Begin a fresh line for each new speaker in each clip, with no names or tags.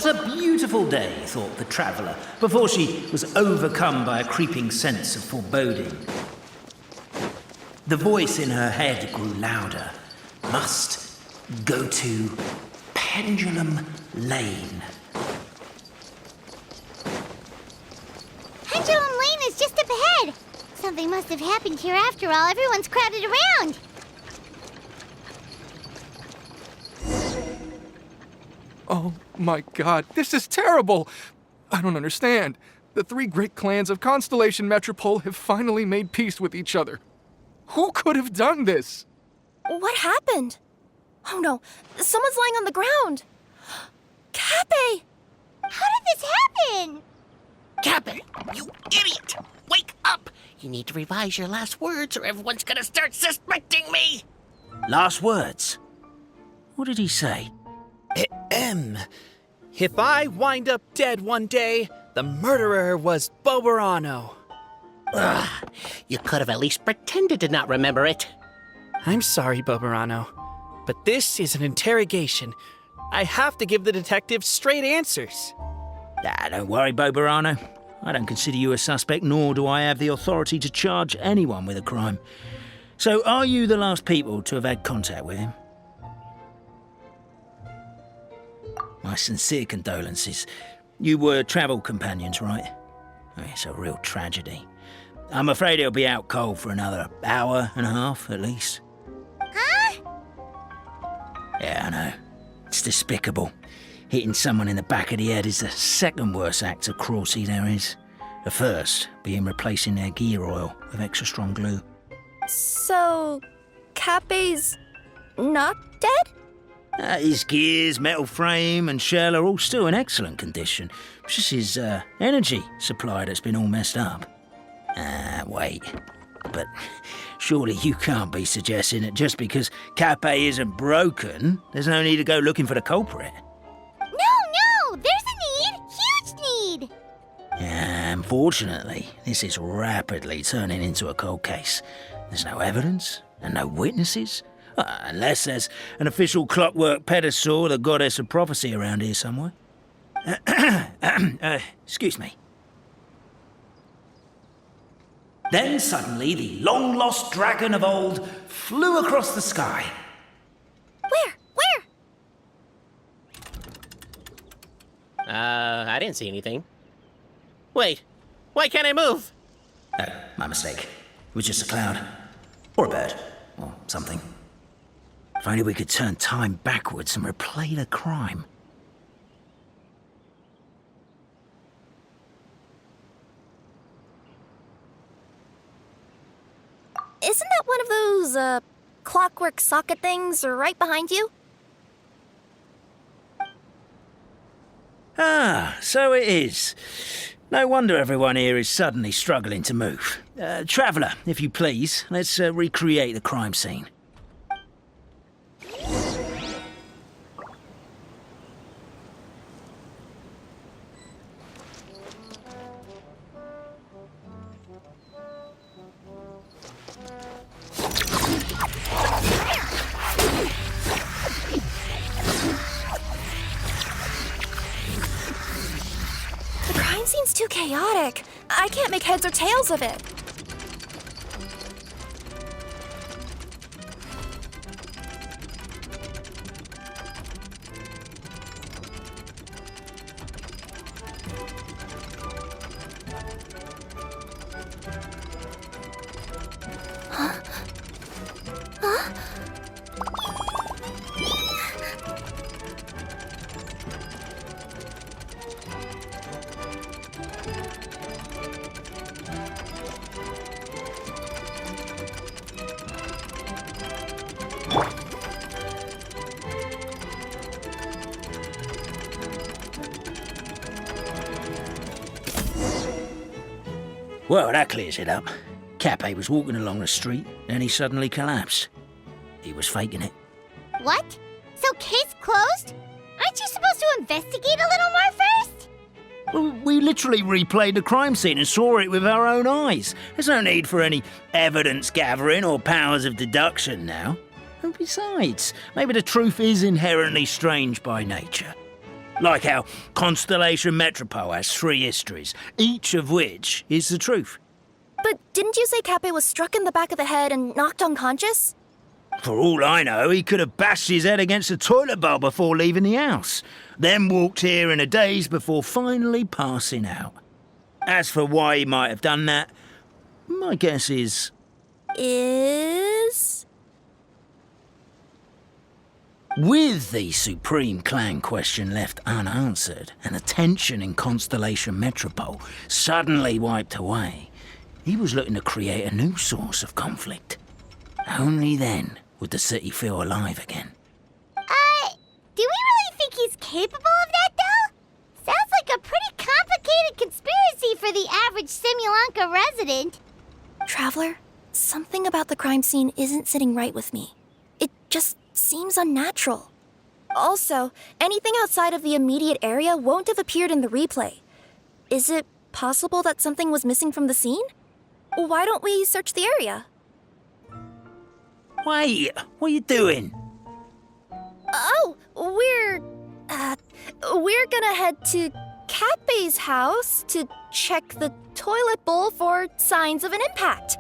What a beautiful day, thought the traveller, before she was overcome by a creeping sense of foreboding. The voice in her head grew louder. Must go to Pendulum Lane.
Pendulum Lane is just up ahead. Something must have happened here after all. Everyone's crowded around.
Oh my god, this is terrible! I don't understand. The three great clans of Constellation Metropole have finally made peace with each other. Who could have done this?
What happened? Oh no, someone's lying on the ground. Cappe!
How did this happen?
Cappe, you idiot! Wake up! You need to revise your last words or everyone's gonna start suspecting me!
Last words? What did he say?
If I wind up dead one day, the murderer was Boberano.
Ugh, you could have at least pretended to not remember it.
I'm sorry, Boberano, but this is an interrogation. I have to give the detective straight answers.
Don't worry, Boberano. I don't consider you a suspect, nor do I have the authority to charge anyone with a crime. So, are you the last people to have had contact with him? My sincere condolences. You were travel companions, right? It's a real tragedy. I'm afraid he'll be out cold for another hour and a half, at least.
Huh?
Yeah, I know. It's despicable. Hitting someone in the back of the head is the second worst act of cruelty there is. The first being replacing their gear oil with extra strong glue.
So, Cappe's not dead?
His gears, metal frame and shell are all still in excellent condition. It's just his energy supply that's been all messed up. Wait. But surely you can't be suggesting that just because Cappe isn't broken, there's no need to go looking for the culprit.
No! There's a need! Huge need!
Yeah, unfortunately, this is rapidly turning into a cold case. There's no evidence and no witnesses. Unless there's an official clockwork pedestal or the goddess of prophecy around here somewhere. Excuse me. Then suddenly the long-lost dragon of old flew across the sky.
Where?
I didn't see anything. Wait, why can't I move?
Oh, my mistake. It was just a cloud. Or a bird. Or something. If only we could turn time backwards and replay the crime.
Isn't that one of those, clockwork socket things right behind you?
So it is. No wonder everyone here is suddenly struggling to move. Traveller, if you please, let's recreate the crime scene.
The crime scene's too chaotic. I can't make heads or tails of it.
Well, that clears it up. Cappe was walking along the street, then he suddenly collapsed. He was faking it.
What? So case closed? Aren't you supposed to investigate a little more first?
Well, we literally replayed the crime scene and saw it with our own eyes. There's no need for any evidence gathering or powers of deduction now. And besides, maybe the truth is inherently strange by nature. Like how Constellation Metropole has 3 histories, each of which is the truth.
But didn't you say Cappe was struck in the back of the head and knocked unconscious?
For all I know, he could have bashed his head against a toilet bowl before leaving the house, then walked here in a daze before finally passing out. As for why he might have done that, my guess is... With the Supreme Clan question left unanswered and the tension in Constellation Metropole suddenly wiped away, he was looking to create a new source of conflict. Only then would the city feel alive again.
Do we really think he's capable of that, though? Sounds like a pretty complicated conspiracy for the average Simulanka resident.
Traveler, something about the crime scene isn't sitting right with me. It just seems unnatural. Also, anything outside of the immediate area won't have appeared in the replay. Is it possible that something was missing from the scene? Why don't we search the area?
Wait, what are you doing?
Oh, we're gonna head to Cappe's house to check the toilet bowl for signs of an impact.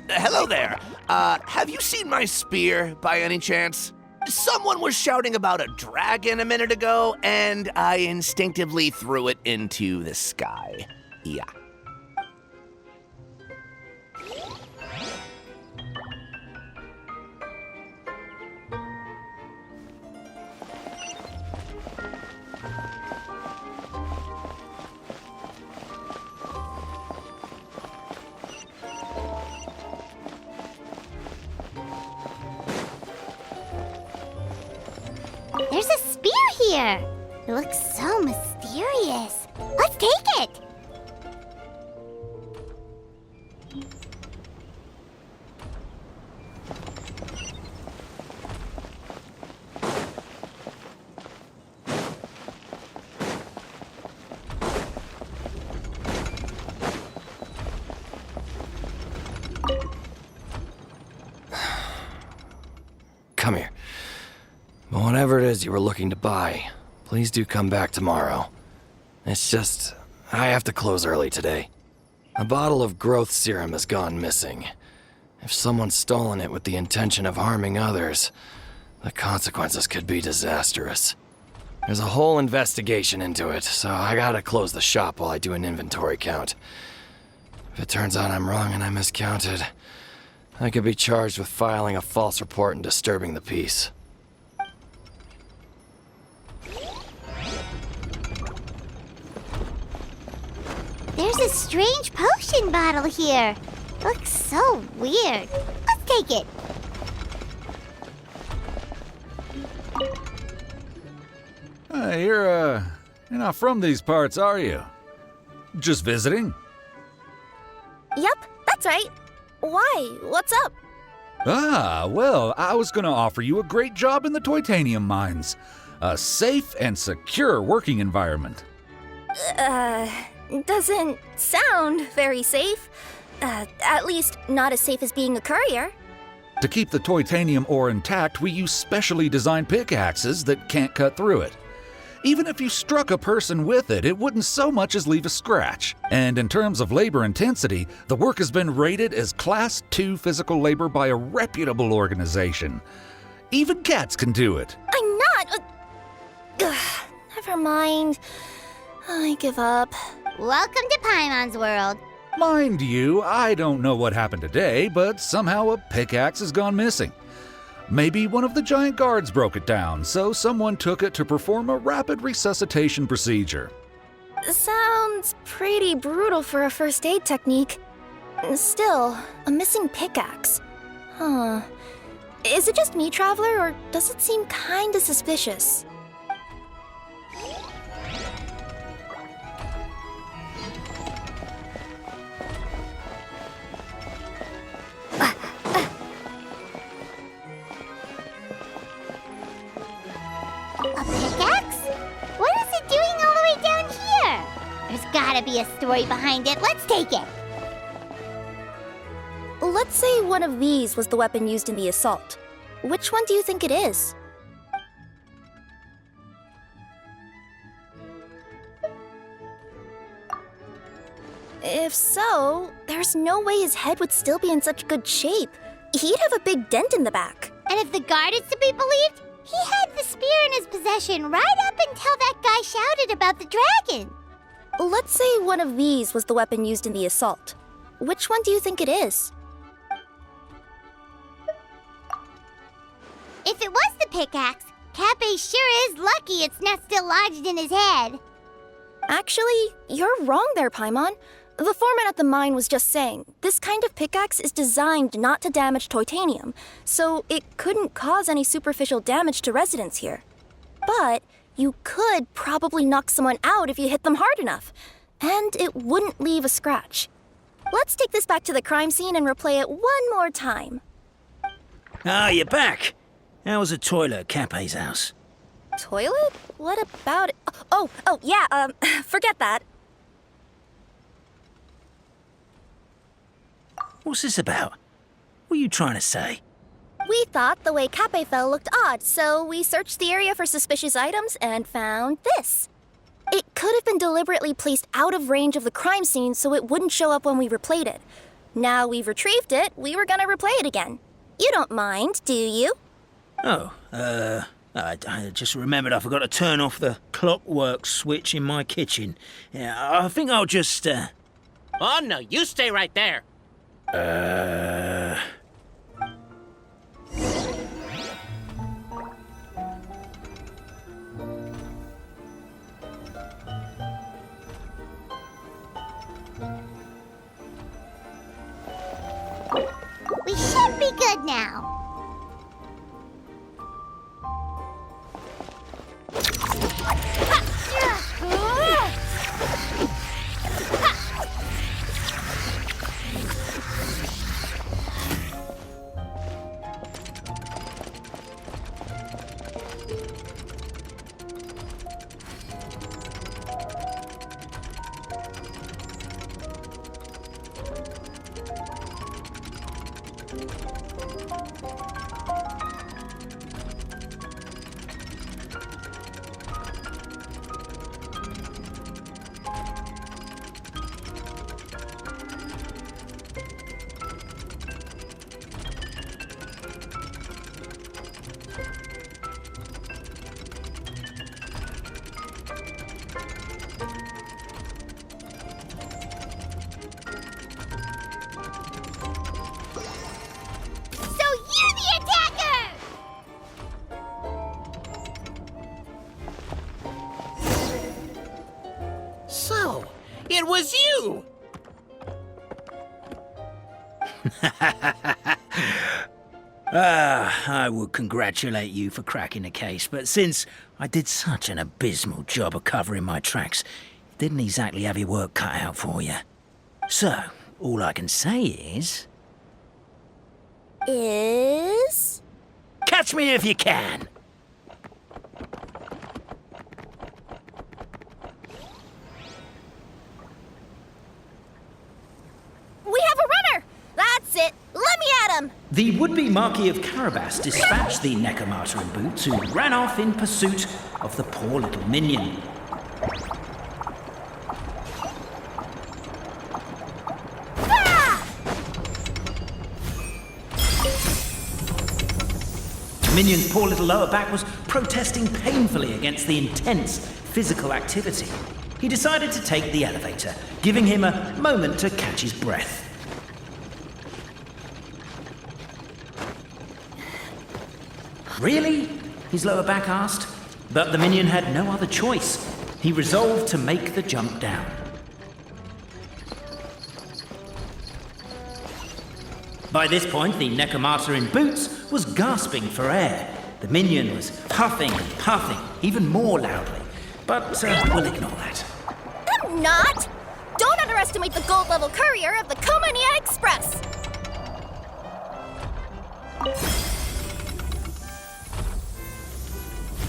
Hello there. Have you seen my spear by any chance? Someone was shouting about a dragon a minute ago, and I instinctively threw it into the sky. Yeah.
There's a spear here. It looks so mysterious. Let's take it.
Come here. Whatever it is you were looking to buy, please do come back tomorrow. It's just, I have to close early today. A bottle of growth serum has gone missing. If someone's stolen it with the intention of harming others, the consequences could be disastrous. There's a whole investigation into it, so I gotta close the shop while I do an inventory count. If it turns out I'm wrong and I miscounted, I could be charged with filing a false report and disturbing the peace.
There's a strange potion bottle here. Looks so weird. Let's take it.
You're not from these parts, are you? Just visiting?
Yep, that's right. Why? What's up?
Well, I was gonna offer you a great job in the titanium mines. A safe and secure working environment.
Doesn't sound very safe. At least not as safe as being a courier.
To keep the titanium ore intact, we use specially designed pickaxes that can't cut through it. Even if you struck a person with it, it wouldn't so much as leave a scratch. And in terms of labor intensity, the work has been rated as Class 2 physical labor by a reputable organization. Even cats can do it.
I'm not. Never mind. I give up.
Welcome to Paimon's world.
Mind you, I don't know what happened today, but somehow a pickaxe has gone missing. Maybe one of the giant guards broke it down, so someone took it to perform a rapid resuscitation procedure.
Sounds pretty brutal for a first aid technique. Still, a missing pickaxe. Huh. Is it just me, Traveler, or does it seem kinda suspicious?
A pickaxe? What is it doing all the way down here? There's gotta be a story behind it. Let's take it.
Let's say one of these was the weapon used in the assault. Which one do you think it is? If so, there's no way his head would still be in such good shape. He'd have a big dent in the back.
And if the guard is to be believed, he had the spear in his possession right up until that guy shouted about the dragon.
Let's say one of these was the weapon used in the assault. Which one do you think it is?
If it was the pickaxe, Cappe sure is lucky it's not still lodged in his head.
Actually, you're wrong there, Paimon. The foreman at the mine was just saying, this kind of pickaxe is designed not to damage titanium, so it couldn't cause any superficial damage to residents here. But you could probably knock someone out if you hit them hard enough, and it wouldn't leave a scratch. Let's take this back to the crime scene and replay it one more time.
Ah, you're back. How was the toilet at Cappe's house?
Toilet? What about it? Oh, yeah, forget that.
What's this about? What are you trying to say?
We thought the way Cappe fell looked odd, so we searched the area for suspicious items and found this. It could have been deliberately placed out of range of the crime scene so it wouldn't show up when we replayed it. Now we've retrieved it, we were gonna replay it again. You don't mind, do you?
Oh, I just remembered I forgot to turn off the clockwork switch in my kitchen. Yeah, I think I'll just,
Oh, no, you stay right there.
We should be good now.
So, it was you!
I would congratulate you for cracking the case, but since I did such an abysmal job of covering my tracks, it didn't exactly have your work cut out for you. So, all I can say is... Catch me if you can!
We have a runner! That's it! Let me at him!
The would-be Marquis of Carabas dispatched the Necromancer in boots, who ran off in pursuit of the poor little minion. The minion's poor little lower back was protesting painfully against the intense physical activity. He decided to take the elevator, giving him a moment to catch his breath. Really? His lower back asked. But the minion had no other choice. He resolved to make the jump down. By this point, the Necromata in boots was gasping for air. The minion was puffing and puffing, even more loudly. But we'll ignore that.
I'm not! Don't underestimate the gold-level courier of the Komania Express!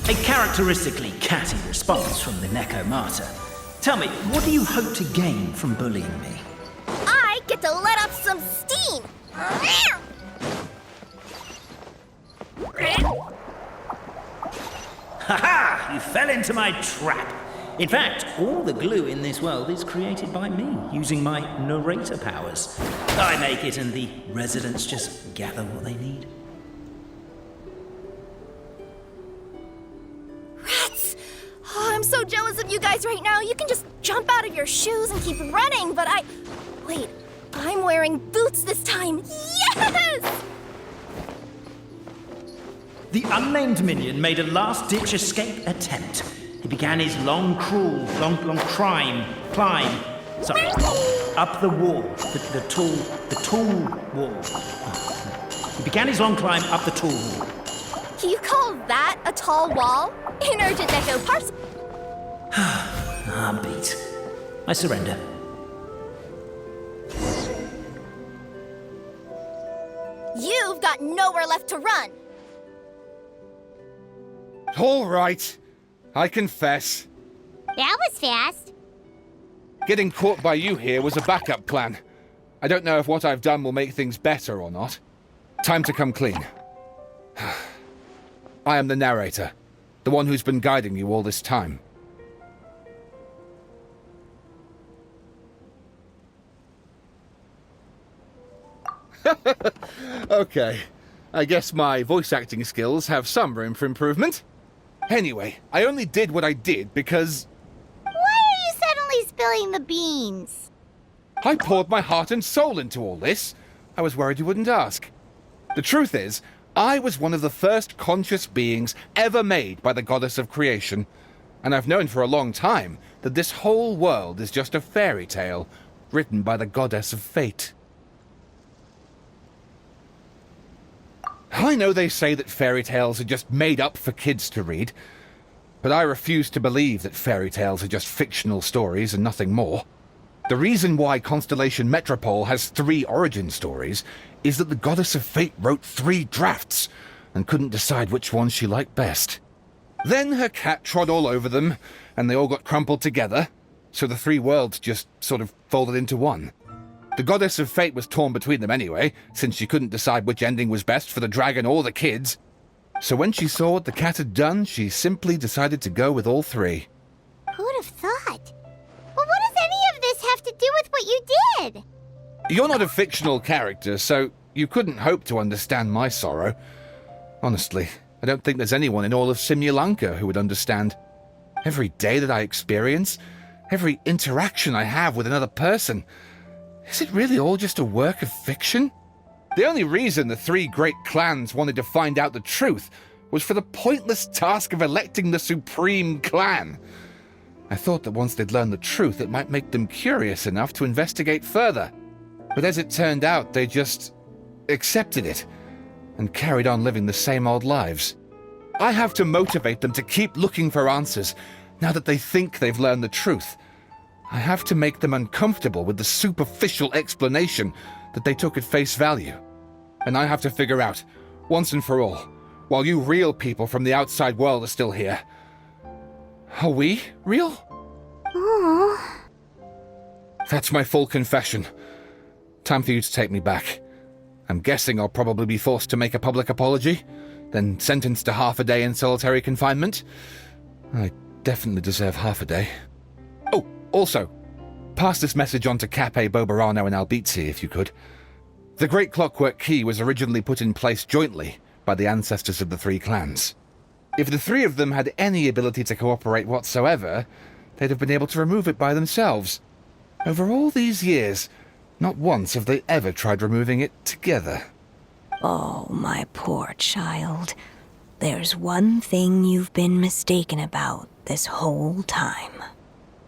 A characteristically catty response from the Necromata. Tell me, what do you hope to gain from bullying me?
I get to let off some steam!
Ha-ha! You fell into my trap. In fact, all the glue in this world is created by me, using my narrator powers. I make it and the residents just gather what they need.
Rats! Oh, I'm so jealous of you guys right now. You can just jump out of your shoes and keep running, but Wait, I'm wearing boots this time. Yes!
The unnamed minion made a last-ditch escape attempt. He began his long climb, up the wall, the tall wall. He began his long climb up the tall wall.
You call that a tall wall? In urgent echo parcel.
I'm beat. I surrender.
You've got nowhere left to run.
All right. I confess.
That was fast.
Getting caught by you here was a backup plan. I don't know if what I've done will make things better or not. Time to come clean. I am the narrator, the one who's been guiding you all this time. Okay, I guess my voice acting skills have some room for improvement. Anyway, I only did what I did because...
Why are you suddenly spilling the beans?
I poured my heart and soul into all this. I was worried you wouldn't ask. The truth is, I was one of the first conscious beings ever made by the goddess of creation. And I've known for a long time that this whole world is just a fairy tale written by the goddess of fate. I know they say that fairy tales are just made up for kids to read, but I refuse to believe that fairy tales are just fictional stories and nothing more. The reason why Constellation Metropole has 3 origin stories is that the Goddess of Fate wrote 3 drafts and couldn't decide which one she liked best. Then her cat trod all over them, and they all got crumpled together, so the 3 worlds just sort of folded into one. The Goddess of Fate was torn between them anyway, since she couldn't decide which ending was best for the dragon or the kids. So when she saw what the cat had done, she simply decided to go with all 3.
Who'd have thought? Well, what does any of this have to do with what you did?
You're not a fictional character, so you couldn't hope to understand my sorrow. Honestly, I don't think there's anyone in all of Simulanka who would understand. Every day that I experience, every interaction I have with another person, is it really all just a work of fiction? The only reason the 3 great clans wanted to find out the truth was for the pointless task of electing the supreme clan. I thought that once they'd learned the truth, it might make them curious enough to investigate further. But as it turned out, they just accepted it and carried on living the same old lives. I have to motivate them to keep looking for answers now that they think they've learned the truth. I have to make them uncomfortable with the superficial explanation that they took at face value. And I have to figure out, once and for all, while you real people from the outside world are still here, are we real?
Aww.
That's my full confession. Time for you to take me back. I'm guessing I'll probably be forced to make a public apology, then sentenced to half a day in solitary confinement. I definitely deserve half a day. Oh, also, pass this message on to Cape, Bobarano, and Albizzi, if you could. The Great Clockwork Key was originally put in place jointly by the ancestors of the 3 clans. If the 3 of them had any ability to cooperate whatsoever, they'd have been able to remove it by themselves. Over all these years, not once have they ever tried removing it together.
Oh, my poor child. There's one thing you've been mistaken about this whole time.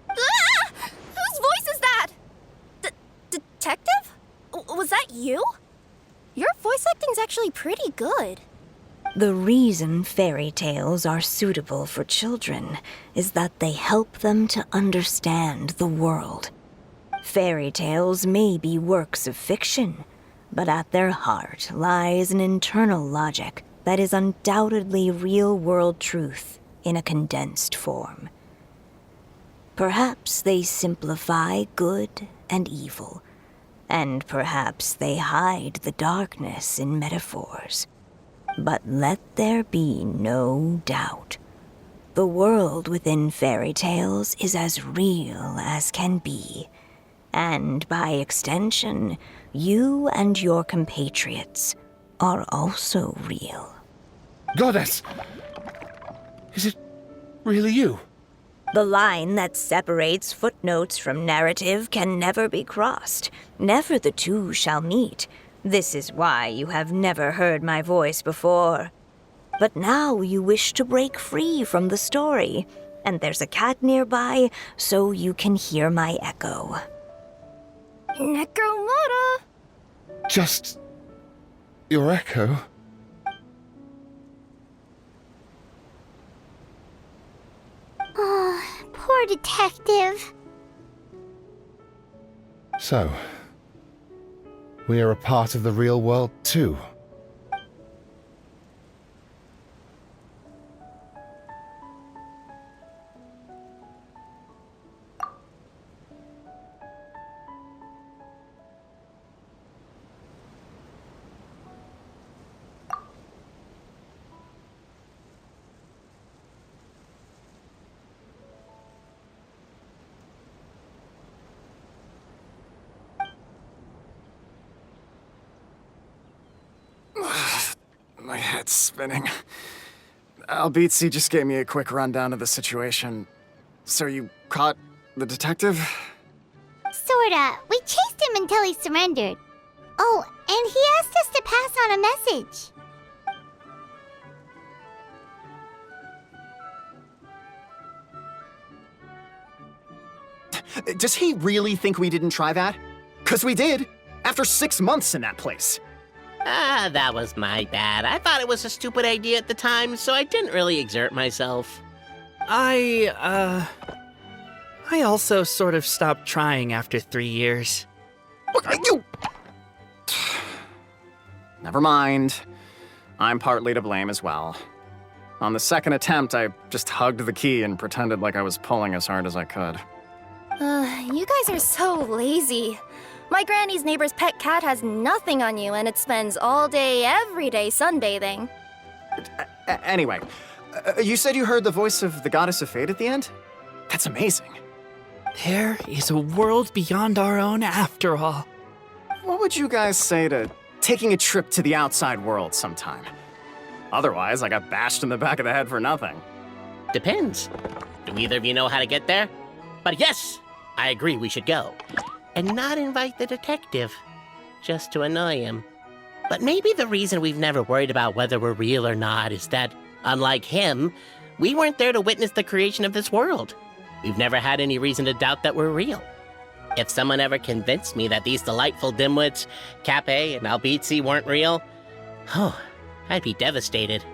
Ah! Whose voice is that? Detective? Was that you? Your voice acting's actually pretty good.
The reason fairy tales are suitable for children is that they help them to understand the world. Fairy tales may be works of fiction, but at their heart lies an internal logic that is undoubtedly real-world truth in a condensed form. Perhaps they simplify good and evil, and perhaps they hide the darkness in metaphors. But let there be no doubt. The world within fairy tales is as real as can be. And by extension, you and your compatriots are also real.
Goddess! Is it really you?
The line that separates footnotes from narrative can never be crossed. Never the two shall meet. This is why you have never heard my voice before. But now you wish to break free from the story, and there's a cat nearby, so you can hear my echo.
Necromora!
Just your echo?
Oh, poor detective.
So, we are a part of the real world too.
My head's spinning. Albizzi just gave me a quick rundown of the situation. So you caught the detective?
Sorta. We chased him until he surrendered. Oh, and he asked us to pass on a message.
Does he really think we didn't try that? 'Cause we did! After 6 months in that place!
That was my bad. I thought it was a stupid idea at the time, so I didn't really exert myself.
I also sort of stopped trying after 3 years.
Look, you... Never mind. I'm partly to blame as well. On the second attempt, I just hugged the key and pretended like I was pulling as hard as I could.
You guys are so lazy. My granny's neighbor's pet cat has nothing on you, and it spends all day, every day sunbathing.
Anyway, you said you heard the voice of the Goddess of Fate at the end? That's amazing.
There is a world beyond our own after all.
What would you guys say to taking a trip to the outside world sometime? Otherwise, I got bashed in the back of the head for nothing.
Depends. Do either of you know how to get there? But yes, I agree we should go. And not invite the detective, just to annoy him. But maybe the reason we've never worried about whether we're real or not is that, unlike him, we weren't there to witness the creation of this world. We've never had any reason to doubt that we're real. If someone ever convinced me that these delightful dimwits, Cape and Albizzi, weren't real, I'd be devastated.